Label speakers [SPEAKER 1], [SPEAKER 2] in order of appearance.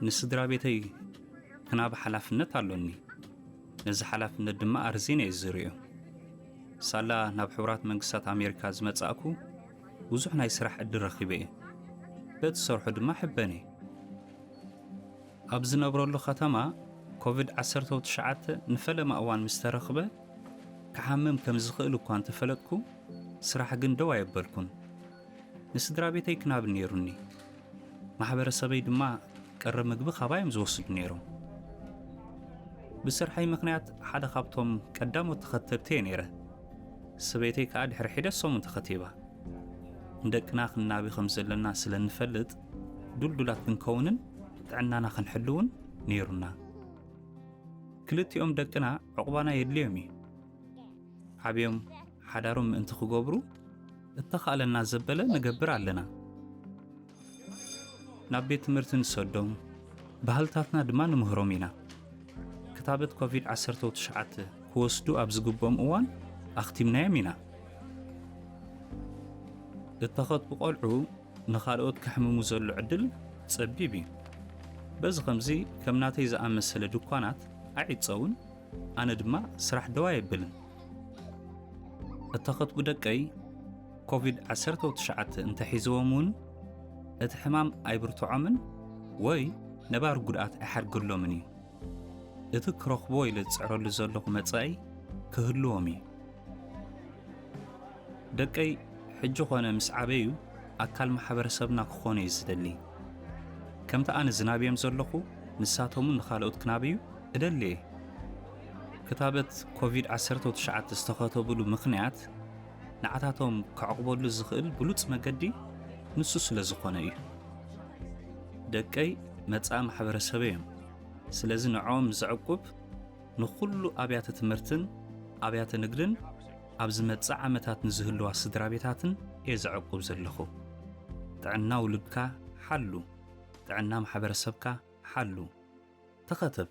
[SPEAKER 1] ንስድራ ቤተይ ክናብ ሓላፍነት ኣለኒ ነዚ ሓላፍነት ድማ ኣርዚነ ይዝርዮ ሳላ ናብ ሕብራት መንግስታት ኣሜሪካ ዝመጻእኩ ብዙሕ ናይ ስራሕ ዕድል ረኺበ በቲ ሰርሑ ድማ ሕበኔ ኣብ ዝነብረሉ ከተማ ኮቪድ-19 ንፈለማ እዋን ምስ ተረኽበ ክሓምም ከም ዝኽእል እኳ እንተፈለጥኩ ስራሕ ግን ደው ኣይበልኩን ንስድራ ቤተይ ክናብ ነይሩኒ ማሕበረሰበይ ድማ ቀረ ምግቢ ኻባዮም ዝወስዱ ነይሮም ብስርሐይ ምኽንያት ሓደ ካብቶም ቀዳሞት ተኸተልቲ ነይረ ሰበይተይ ከዓ ድሕሪ ሒደሶም ተኸቲባ እንደቅና ክናቢ ከም ዘለና ስለ ንፈልጥ ዱልዱላት ክንከውንን ጥዕናና ክንሕልውን ነይሩና ክልቲኦም ደቅና ዕቁባና የድልዮም እዩ ዓብዮም ሓዳሮም ምእንቲ ክገብሩ እተኻለና ዘበለ ንገብር ኣለና ናብ ቤት ትምህርቲ ንሰዶም ባህልታትና ድማ ንምህሮም ኢና ክታበት ኮቪድ-19 ክወስዱ ኣብ ዝግቦም እዋን ኣኽቲምናዮም ኢና እተኸትቡ ቆልዑ ንኻልኦት ክሕምሙ ዘሎ ዕድል ጸቢብ እዩ በዚ ከምዚ ከም ናተይ ዝኣመሰለ ድኳናት ኣይዕፀውን ኣነ ድማ ስራሕ ደዋ የብልን እተኸትቡ ደቀይ ኮቪድ-19 እንተሒዝዎምን እቲ ሕማም ኣይብርትዖምን ወይ ነባር ጉድኣት ኣይሓርግሎምን እዩ እቲ ክረኽቦ ኢለ ዝፅዕረሉ ዘለኹ መጻኢ ክህልዎም እዩ ደቀይ ሕጂ ኾነ ምስ ዓበዩ ኣካል ማሕበረሰብና ክኾኑ እዩ ዝደሊ ከምቲ ኣነ ዝናብዮም ዘለኹ ንሳቶምን ንኻልኦት ክናብዩ እደሊ እየ ክታበት ኮቪድ-19 ዝተኸተብሉ ምኽንያት ንዓታቶም ክዕቕበሉ ዝኽእል ብሉፅ መገዲ ንሱ ስለ ዝኾነ እዩ ደቀይ መጻኢ ማሕበረሰብ እዮም ስለዚ ንዖም ዝዕቁብ ንኹሉ ኣብያተ ትምህርትን ኣብያተ ንግድን ኣብ ዝመጽእ ዓመታት ንዝህልዋ ስድራ ቤታትን እየ ዘዕቁብ ዘለኹ ጥዕና ውልድካ ሓሉ ጥዕና ማሕበረሰብካ ሓሉ ተኸተብ